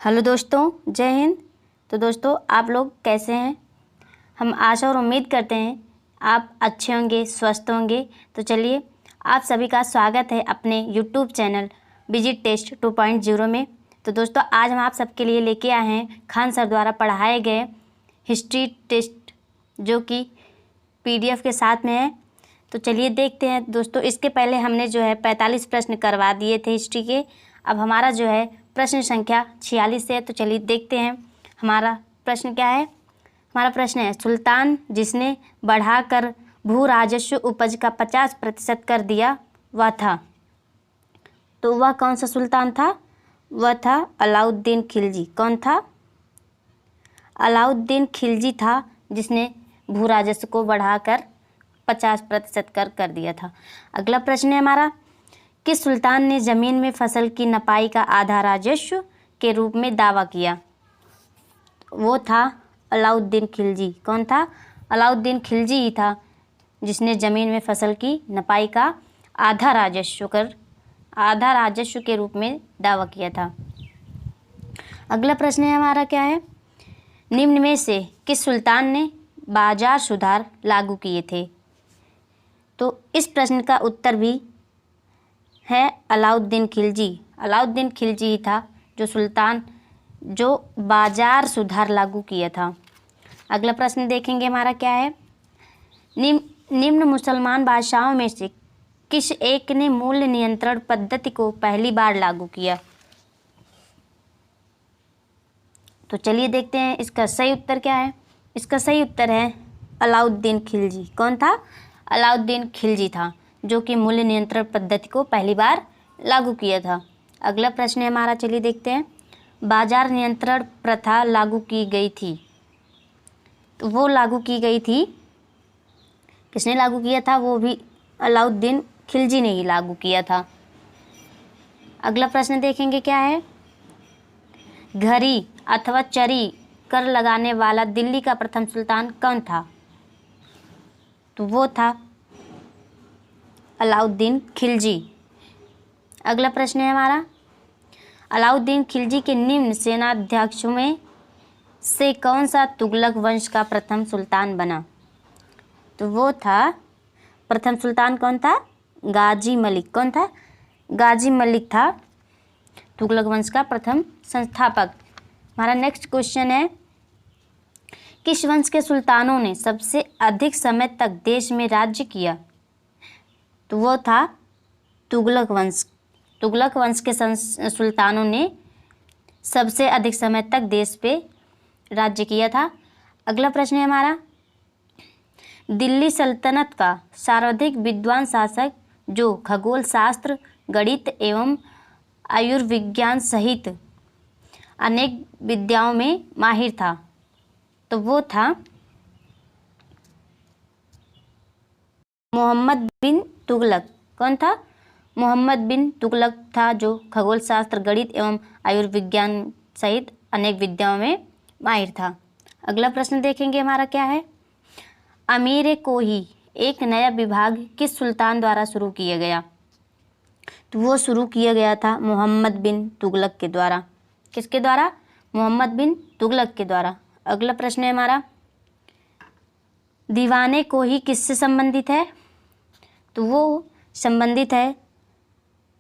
Hello दोस्तों, जय हिंद। तो दोस्तों, आप लोग कैसे हैं? हम आशा और उम्मीद करते हैं आप अच्छे होंगे, स्वस्थ होंगे। तो चलिए, आप सभी का स्वागत है अपने यूट्यूब चैनल विजिट टेस्ट 2.0 में। तो दोस्तों, आज हम आप सबके लिए लेके आए हैं खान सर द्वारा पढ़ाए गए हिस्ट्री टेस्ट, जो कि PDF के साथ में है। तो चलिए देखते हैं दोस्तों। इसके पहले हमने जो है 45 प्रश्न करवा दिए थे हिस्ट्री के। अब हमारा जो है प्रश्न संख्या 46 है। तो चलिए देखते हैं हमारा प्रश्न क्या है। हमारा प्रश्न है, सुल्तान जिसने बढ़ाकर भू राजस्व उपज का 50% कर दिया वह था। तो वह कौन सा सुल्तान था? वह था अलाउद्दीन खिलजी। कौन था? अलाउद्दीन खिलजी था, जिसने भू राजस्व को बढ़ाकर 50% कर दिया था। अगला प्रश्न है हमारा, किस सुल्तान ने ज़मीन में फसल की नपाई का आधा राजस्व के रूप में दावा किया? वो था अलाउद्दीन खिलजी। कौन था? अलाउद्दीन खिलजी ही था, जिसने ज़मीन में फसल की नपाई का आधा राजस्व के रूप में दावा किया था। अगला प्रश्न है हमारा क्या है, निम्न में से किस सुल्तान ने बाजार सुधार लागू किए थे? तो इस प्रश्न का उत्तर भी है अलाउद्दीन खिलजी। अलाउद्दीन खिलजी ही था जो बाजार सुधार लागू किया था। अगला प्रश्न देखेंगे हमारा क्या है, निम्न मुसलमान बादशाहों में से किस एक ने मूल्य नियंत्रण पद्धति को पहली बार लागू किया? तो चलिए देखते हैं इसका सही उत्तर क्या है। इसका सही उत्तर है अलाउद्दीन खिलजी। कौन था? अलाउद्दीन खिलजी था, जो कि मूल्य नियंत्रण पद्धति को पहली बार लागू किया था। अगला प्रश्न है हमारा, चलिए देखते हैं, बाजार नियंत्रण प्रथा लागू की गई थी। तो वो लागू की गई थी, किसने लागू किया था? वो भी अलाउद्दीन खिलजी ने ही लागू किया था। अगला प्रश्न देखेंगे क्या है, घरी अथवा चरी कर लगाने वाला दिल्ली का प्रथम सुल्तान कौन था? तो वो था अलाउद्दीन खिलजी। अगला प्रश्न है हमारा, अलाउद्दीन खिलजी के निम्न सेनाध्यक्षों में से कौन सा तुगलक वंश का प्रथम सुल्तान बना? तो वो था, प्रथम सुल्तान कौन था? गाजी मलिक। कौन था? गाजी मलिक था तुगलक वंश का प्रथम संस्थापक। हमारा नेक्स्ट क्वेश्चन है, किस वंश के सुल्तानों ने सबसे अधिक समय तक देश में राज्य किया? तो वो था तुगलक वंश। तुगलक वंश के सुल्तानों ने सबसे अधिक समय तक देश पे राज्य किया था। अगला प्रश्न है हमारा, दिल्ली सल्तनत का सर्वाधिक विद्वान शासक जो खगोल शास्त्र, गणित एवं आयुर्विज्ञान सहित अनेक विद्याओं में माहिर था। तो वो था मोहम्मद बिन तुगलक। कौन था? मोहम्मद बिन तुगलक था, जो खगोल शास्त्र, गणित एवं आयुर्विज्ञान सहित अनेक विद्याओं में माहिर था। अगला प्रश्न देखेंगे हमारा क्या है, अमीर कोही एक नया विभाग किस सुल्तान द्वारा शुरू किया गया? तो वो शुरू किया गया था मोहम्मद बिन तुगलक के द्वारा। किसके द्वारा? मोहम्मद बिन तुगलक के द्वारा। अगला प्रश्न है हमारा, दीवाने कोही किससे संबंधित है? तो वो संबंधित है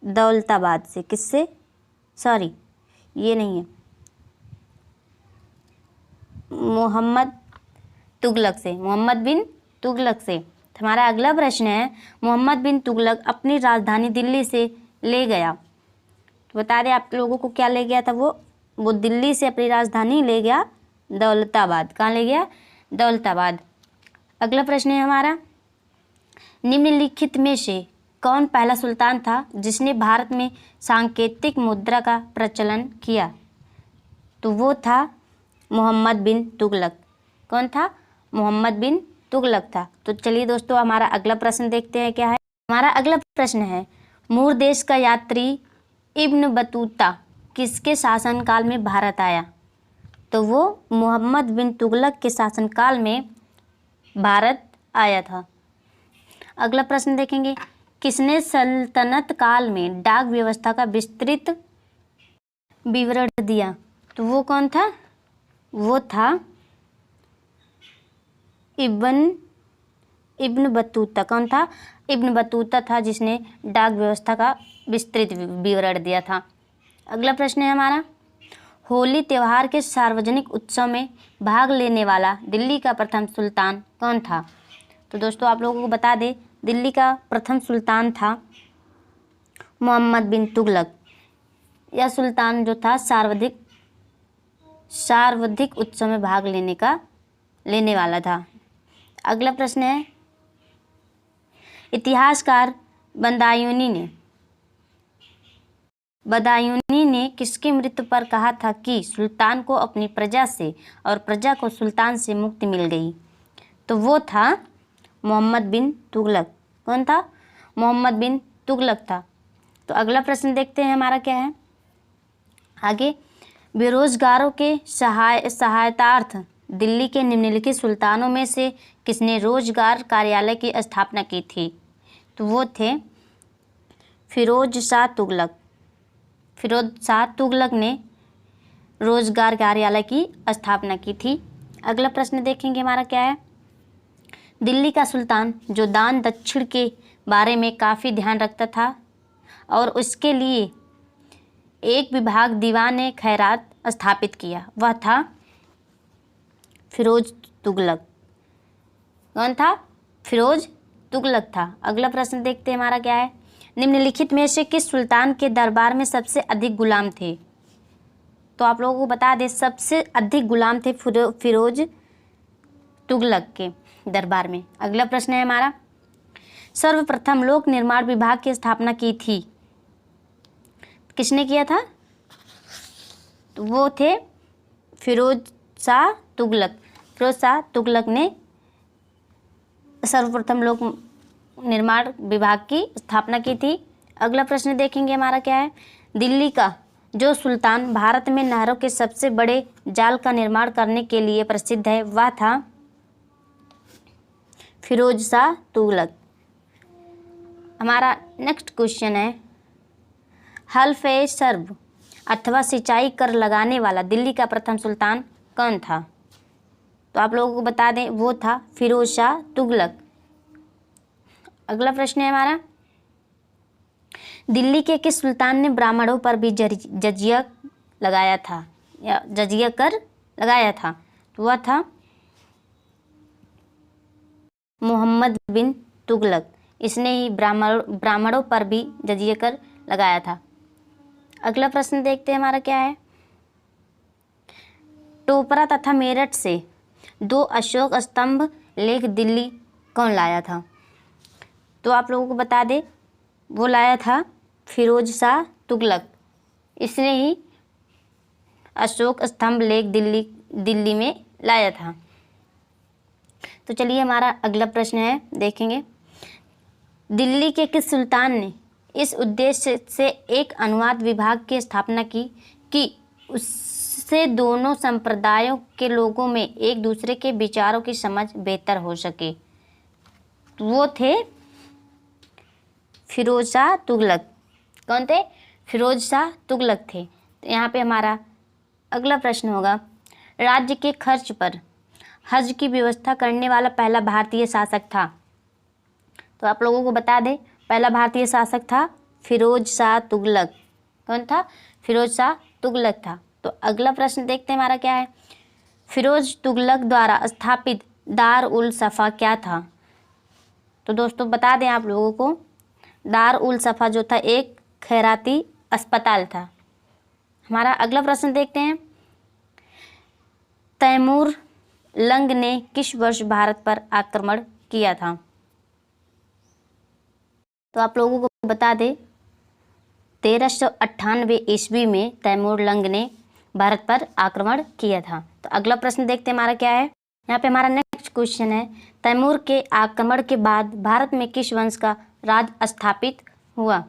दौलताबाद से। किससे? सॉरी, ये नहीं है, मोहम्मद तुगलक से, मोहम्मद बिन तुगलक से। हमारा अगला प्रश्न है, मोहम्मद बिन तुगलक अपनी राजधानी दिल्ली से ले गया। तो बता दें आप लोगों को क्या ले गया था? वो दिल्ली से अपनी राजधानी ले गया दौलताबाद। कहाँ ले गया? दौलताबाद। अगला प्रश्न है हमारा, निम्नलिखित में से कौन पहला सुल्तान था जिसने भारत में सांकेतिक मुद्रा का प्रचलन किया? तो वो था मोहम्मद बिन तुगलक। कौन था? मोहम्मद बिन तुगलक था। तो चलिए दोस्तों, हमारा अगला प्रश्न देखते हैं क्या है। हमारा अगला प्रश्न है, मूर देश का यात्री इब्न बतूता किसके शासनकाल में भारत आया? तो वो मोहम्मद बिन तुगलक के शासनकाल में भारत आया था। अगला प्रश्न देखेंगे, किसने सल्तनत काल में डाक व्यवस्था का विस्तृत विवरण दिया? तो वो कौन था? वो था इब्न बतूता। कौन था? इब्न बतूता था, जिसने डाक व्यवस्था का विस्तृत विवरण दिया था। अगला प्रश्न है हमारा, होली त्यौहार के सार्वजनिक उत्सव में भाग लेने वाला दिल्ली का प्रथम सुल्तान कौन था? तो दोस्तों आप लोगों को बता दें, दिल्ली का प्रथम सुल्तान था मोहम्मद बिन तुगलक। यह सुल्तान जो था सर्वाधिक उत्सव में भाग लेने वाला था। अगला प्रश्न है, इतिहासकार बदायूनी ने किसकी मृत्यु पर कहा था कि सुल्तान को अपनी प्रजा से और प्रजा को सुल्तान से मुक्ति मिल गई? तो वो था मोहम्मद बिन तुगलक। कौन था? मोहम्मद बिन तुगलक था। तो अगला प्रश्न देखते हैं हमारा क्या है आगे, बेरोजगारों के सहायतार्थ दिल्ली के निम्नलिखित सुल्तानों में से किसने रोजगार कार्यालय की स्थापना की थी? तो वो थे फिरोज शाह तुगलक। फिरोज शाह तुगलक ने रोजगार कार्यालय की स्थापना की थी। अगला प्रश्न देखेंगे हमारा क्या है, दिल्ली का सुल्तान जो दान दक्षिण के बारे में काफ़ी ध्यान रखता था और उसके लिए एक विभाग दीवान खैरात स्थापित किया, वह था फिरोज तुगलक। कौन था? फिरोज तुगलक था। अगला प्रश्न देखते हैं हमारा क्या है, निम्नलिखित में से किस सुल्तान के दरबार में सबसे अधिक गुलाम थे? तो आप लोगों को बता दें, सबसे अधिक गुलाम थे फिरोज तुगलक के दरबार में। अगला प्रश्न है हमारा, सर्वप्रथम लोक निर्माण विभाग की स्थापना की थी, किसने किया था? तो वो थे फिरोज शाह तुगलक। फिरोज शाह तुगलक ने सर्वप्रथम लोक निर्माण विभाग की स्थापना की थी। अगला प्रश्न देखेंगे हमारा क्या है, दिल्ली का जो सुल्तान भारत में नहरों के सबसे बड़े जाल का निर्माण करने के लिए प्रसिद्ध है, वह था फिरोज शाह तुगलक। हमारा नेक्स्ट क्वेश्चन है, हल्फ-ए-सर्ब अथवा सिंचाई कर लगाने वाला दिल्ली का प्रथम सुल्तान कौन था? तो आप लोगों को बता दें, वो था फिरोज शाह तुगलक। अगला प्रश्न है हमारा, दिल्ली के किस सुल्तान ने ब्राह्मणों पर भी जजिया लगाया था या जजिया कर लगाया था? तो वह था मोहम्मद बिन तुगलक। इसने ही ब्राह्मणों पर भी जजिया कर लगाया था। अगला प्रश्न देखते हैं हमारा क्या है, टोपरा तथा मेरठ से 2 अशोक स्तंभ लेख दिल्ली कौन लाया था? तो आप लोगों को बता दें, वो लाया था फिरोज शाह तुगलक। इसने ही अशोक स्तंभ लेख दिल्ली में लाया था। तो चलिए हमारा अगला प्रश्न है, देखेंगे, दिल्ली के किस सुल्तान ने इस उद्देश्य से एक अनुवाद विभाग की स्थापना की कि उससे दोनों संप्रदायों के लोगों में एक दूसरे के विचारों की समझ बेहतर हो सके? वो थे फिरोज शाह तुगलक। कौन थे? फिरोज शाह तुगलक थे। तो यहाँ पे हमारा अगला प्रश्न होगा, राज्य के खर्च पर हज की व्यवस्था करने वाला पहला भारतीय शासक था? तो आप लोगों को बता दें, पहला भारतीय शासक था फिरोज शाह तुगलक। कौन था? फिरोज शाह तुगलक था। तो अगला प्रश्न देखते हैं हमारा क्या है, फिरोज तुगलक द्वारा स्थापित दार उल सफ़ा क्या था? तो दोस्तों बता दें आप लोगों को, दार उल सफ़ा जो था एक खैराती अस्पताल था। हमारा अगला प्रश्न देखते हैं, तैमूर लंग ने किस वर्ष भारत पर आक्रमण किया था? तो आप लोगों को बता दें, 1398 ईस्वी में तैमूर लंग ने भारत पर आक्रमण किया था। तो अगला प्रश्न देखते हैं हमारा क्या है, यहाँ पे हमारा नेक्स्ट क्वेश्चन है, तैमूर के आक्रमण के बाद भारत में किस वंश का राज स्थापित हुआ?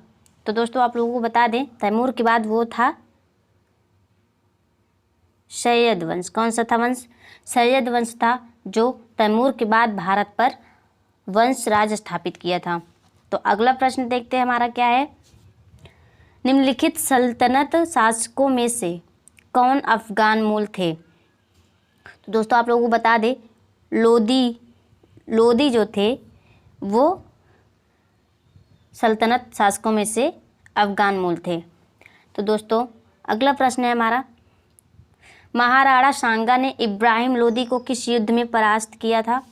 तो दोस्तों आप लोगों को बता दें, तैमूर के बाद वो था सैयद वंश। कौन सा था वंश? सैयद वंश था, जो तैमूर के बाद भारत पर वंश राज स्थापित किया था। तो अगला प्रश्न देखते हैं हमारा क्या है, निम्नलिखित सल्तनत शासकों में से कौन अफगान मूल थे? तो दोस्तों आप लोगों को बता दें, लोदी जो थे वो सल्तनत शासकों में से अफगान मूल थे। तो दोस्तों अगला प्रश्न है हमारा, महाराणा सांगा ने इब्राहिम लोदी को किस युद्ध में परास्त किया था?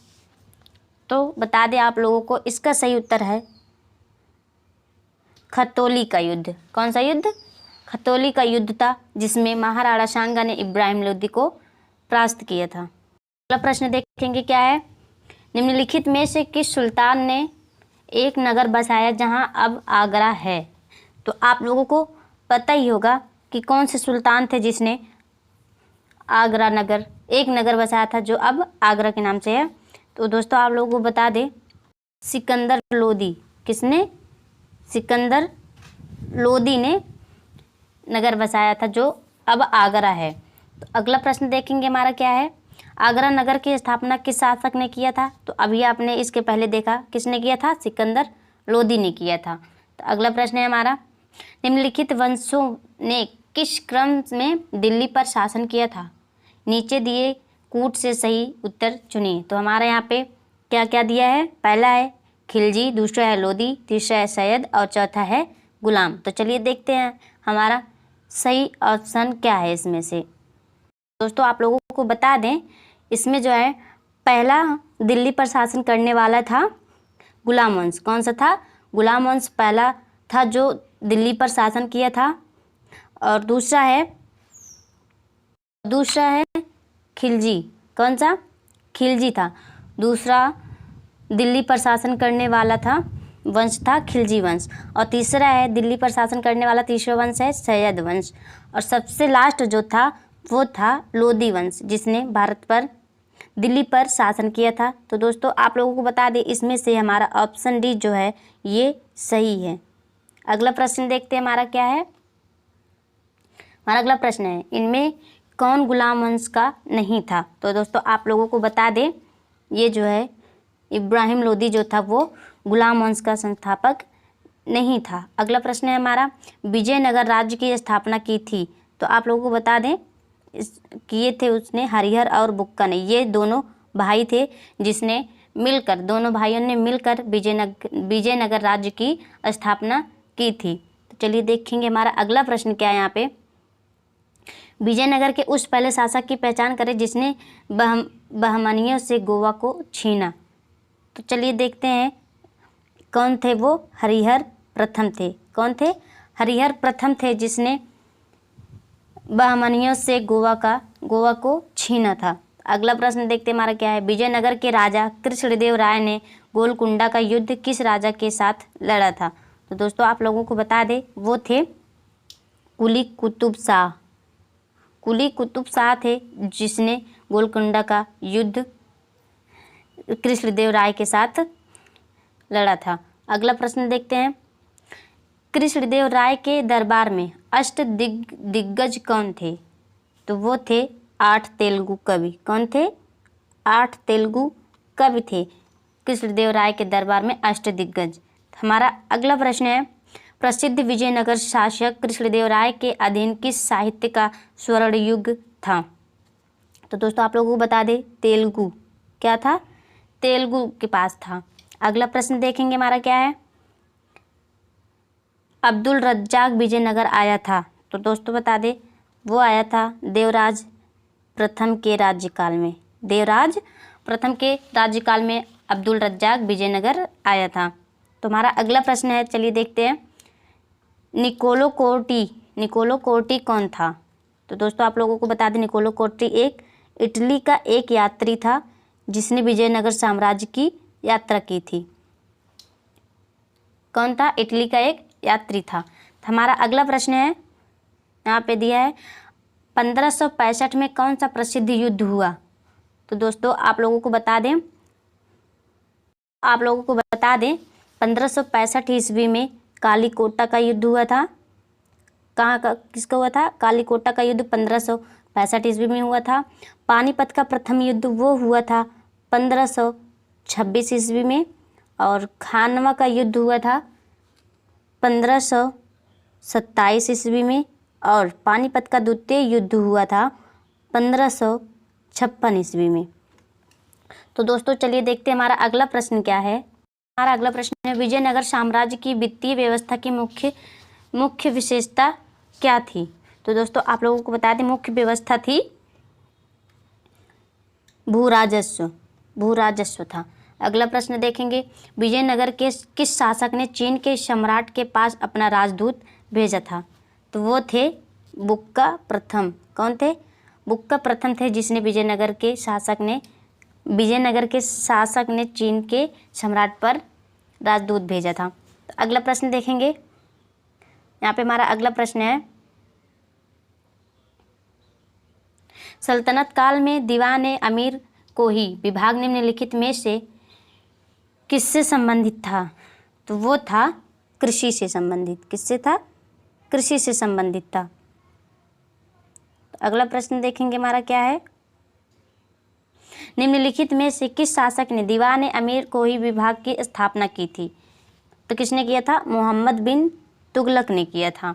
तो बता दें आप लोगों को, इसका सही उत्तर है खतौली का युद्ध। कौन सा युद्ध? खतौली का युद्ध था, जिसमें महाराणा सांगा ने इब्राहिम लोदी को परास्त किया था। अगला प्रश्न देखेंगे क्या है, निम्नलिखित में से किस सुल्तान ने एक नगर बसाया जहां अब आगरा है? तो आप लोगों को पता ही होगा कि कौन से सुल्तान थे जिसने आगरा नगर, एक नगर बसाया था जो अब आगरा के नाम से है। तो दोस्तों आप लोगों को बता दें, सिकंदर लोदी। किसने? सिकंदर लोदी ने नगर बसाया था जो अब आगरा है। तो अगला प्रश्न देखेंगे हमारा क्या है, आगरा नगर की स्थापना किस शासक ने किया था? तो अभी आपने इसके पहले देखा किसने किया था, सिकंदर लोदी ने किया था। तो अगला प्रश्न है हमारा, निम्नलिखित वंशों ने किस क्रम में दिल्ली पर शासन किया था? नीचे दिए कूट से सही उत्तर चुनिए। तो हमारे यहाँ पे क्या क्या दिया है, पहला है खिलजी, दूसरा है लोदी, तीसरा है सैयद और चौथा है गुलाम। तो चलिए देखते हैं हमारा सही ऑप्शन क्या है इसमें से। दोस्तों आप लोगों को बता दें, इसमें जो है पहला दिल्ली पर शासन करने वाला था गुलाम वंश। कौन सा था? गुलाम वंश पहला था जो दिल्ली पर शासन किया था। और दूसरा है खिलजी। कौन सा? खिलजी था। दूसरा दिल्ली पर शासन करने वाला था वंश था खिलजी वंश। और तीसरा है दिल्ली पर शासन करने वाला तीसरा वंश है सैयद वंश। और सबसे लास्ट जो था वो था लोदी वंश, जिसने भारत पर दिल्ली पर शासन किया था। तो दोस्तों आप लोगों को बता दें, इसमें से हमारा ऑप्शन डी जो है ये सही है। अगला प्रश्न देखते हैं हमारा क्या है। हमारा अगला प्रश्न है, इनमें कौन गुलाम वंश का नहीं था? तो दोस्तों आप लोगों को बता दें, ये जो है इब्राहिम लोदी जो था वो गुलाम वंश का संस्थापक नहीं था। अगला प्रश्न है हमारा, विजयनगर राज्य की स्थापना की थी? तो आप लोगों को बता दें, किए थे उसने हरिहर और बुक्का ने। ये दोनों भाई थे जिसने मिलकर, दोनों भाइयों ने मिलकर विजयनगर राज्य की स्थापना की थी। तो चलिए देखेंगे हमारा अगला प्रश्न क्या है यहाँ पे, विजयनगर के उस पहले शासक की पहचान करें जिसने बहमनियों से गोवा को छीना। तो चलिए देखते हैं कौन थे वो, हरिहर प्रथम थे। कौन थे? हरिहर प्रथम थे जिसने बहमनियों से गोवा को छीना था। अगला प्रश्न देखते हैं हमारा क्या है, विजयनगर के राजा कृष्णदेव राय ने गोलकुंडा का युद्ध किस राजा के साथ लड़ा था? तो दोस्तों आप लोगों को बता दें, वो थे कुली कुतुब शाह। कुली कुतुब शाह थे जिसने गोलकुंडा का युद्ध कृष्णदेव राय के साथ लड़ा था। अगला प्रश्न देखते हैं, कृष्णदेव राय के दरबार में दिग्गज कौन थे? तो वो थे 8 तेलुगु कवि। कौन थे? 8 तेलुगु कवि थे कृष्णदेव राय के दरबार में दिग्गज। हमारा अगला प्रश्न है, प्रसिद्ध विजयनगर शासक कृष्णदेव राय के अधीन किस साहित्य का स्वर्ण युग था? तो दोस्तों आप लोगों को बता दें, तेलुगु। क्या था? तेलुगु के पास था। अगला प्रश्न देखेंगे हमारा क्या है, अब्दुल रज्जाक विजयनगर आया था? तो दोस्तों बता दें, वो आया था देवराज प्रथम के राज्यकाल में। देवराज प्रथम के राज्यकाल में अब्दुल रज्जाक विजयनगर आया था। तो हमारा अगला प्रश्न है, चलिए देखते हैं, निकोलो कोर्टी कौन था? तो दोस्तों आप लोगों को बता दें, निकोलो कोर्टी एक इटली का एक यात्री था जिसने विजयनगर साम्राज्य की यात्रा की थी। कौन था? इटली का एक यात्री था। हमारा अगला प्रश्न है, यहाँ पे दिया है 1565 में कौन सा प्रसिद्ध युद्ध हुआ? तो दोस्तों आप लोगों को बता दें 1565 ईस्वी में कालीकोटा का युद्ध हुआ था। कहाँ का, किसका हुआ था? कालीकोटा का युद्ध 1565 ईस्वी में हुआ था। पानीपत का प्रथम युद्ध वो हुआ था 1526 ईस्वी में। और खानवा का युद्ध हुआ था 1527 ईस्वी में। और पानीपत का द्वितीय युद्ध हुआ था 1556 ईस्वी में। तो दोस्तों चलिए देखते हैं हमारा अगला प्रश्न क्या है। हमारा अगला प्रश्न है, विजयनगर साम्राज्य की वित्तीय व्यवस्था की मुख्य विशेषता क्या थी। तो दोस्तों आप लोगों को बता दें, मुख्य व्यवस्था थी भूराजस्व था। अगला प्रश्न देखेंगे, विजयनगर के किस शासक ने चीन के सम्राट के पास अपना राजदूत भेजा था। तो वो थे बुक्का प्रथम। कौन थे? बुक्का प्रथम थे, जिसने विजयनगर के शासक ने चीन के सम्राट पर राजदूत भेजा था। तो अगला प्रश्न देखेंगे, यहाँ पे हमारा अगला प्रश्न है, सल्तनत काल में दीवान अमीर कोही विभाग निम्नलिखित में से किससे संबंधित था। तो वो था कृषि से संबंधित। किससे था? कृषि से संबंधित था। तो अगला प्रश्न देखेंगे हमारा क्या है, निम्नलिखित में से किस शासक ने दीवान अमीर कोही विभाग की स्थापना की थी। तो किसने किया था? मोहम्मद बिन तुगलक ने किया था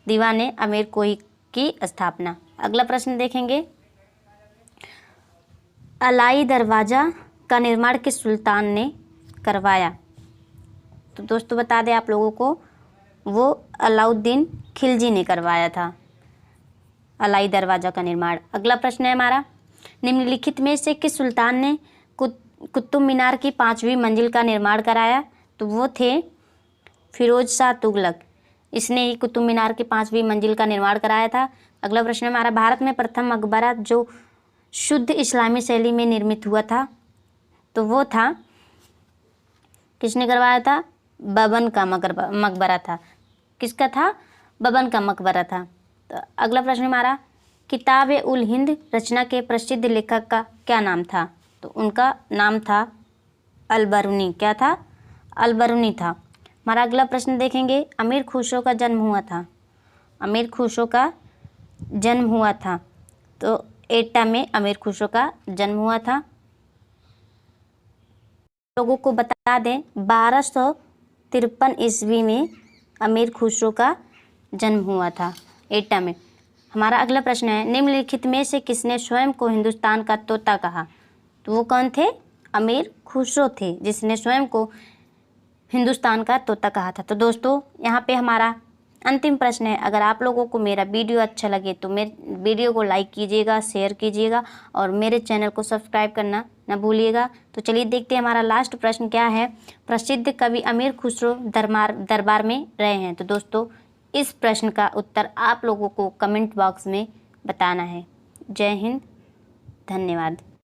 दीवान अमीर कोही की स्थापना। अगला प्रश्न देखेंगे, अलाई दरवाज़ा का निर्माण किस सुल्तान ने करवाया। तो दोस्तों बता दें आप लोगों को, वो अलाउद्दीन खिलजी ने करवाया था अलाई दरवाज़ा का निर्माण। अगला प्रश्न है हमारा, निम्नलिखित में से किस सुल्तान ने कुतुब मीनार की 5वीं मंजिल का निर्माण कराया। तो वो थे फिरोज शाह तुगलक। इसने ही कुतुब मीनार की 5वीं मंजिल का निर्माण कराया था। अगला प्रश्न है हमारा, भारत में प्रथम मकबरा जो शुद्ध इस्लामी शैली में निर्मित हुआ था। तो वो था, किसने करवाया था? बबन का मकबरा था। किसका था? बबन का मकबरा था। तो अगला प्रश्न हमारा, किताब उल हिंद रचना के प्रसिद्ध लेखक का क्या नाम था। तो उनका नाम था अलबरूनी। क्या था? अलबरूनी था। हमारा अगला प्रश्न देखेंगे, अमीर खुसरो का जन्म हुआ था। अमीर खुसरो का जन्म हुआ था तो एटा में अमीर खुसरो का जन्म हुआ था। लोगों को बता दें, 1253 ईस्वी में अमीर खुसरो का जन्म हुआ था एटा में। हमारा अगला प्रश्न है, निम्नलिखित में से किसने स्वयं को हिंदुस्तान का तोता कहा। तो वो कौन थे? अमीर खुसरो थे, जिसने स्वयं को हिंदुस्तान का तोता कहा था। तो दोस्तों यहाँ पे हमारा अंतिम प्रश्न है, अगर आप लोगों को मेरा वीडियो अच्छा लगे तो मेरे वीडियो को लाइक कीजिएगा, शेयर कीजिएगा और मेरे चैनल को सब्सक्राइब करना न भूलिएगा। तो चलिए देखते हैं हमारा लास्ट प्रश्न क्या है। प्रसिद्ध कवि अमीर खुसरो दरबार में रहे हैं। तो दोस्तों इस प्रश्न का उत्तर आप लोगों को कमेंट बॉक्स में बताना है। जय हिंद, धन्यवाद।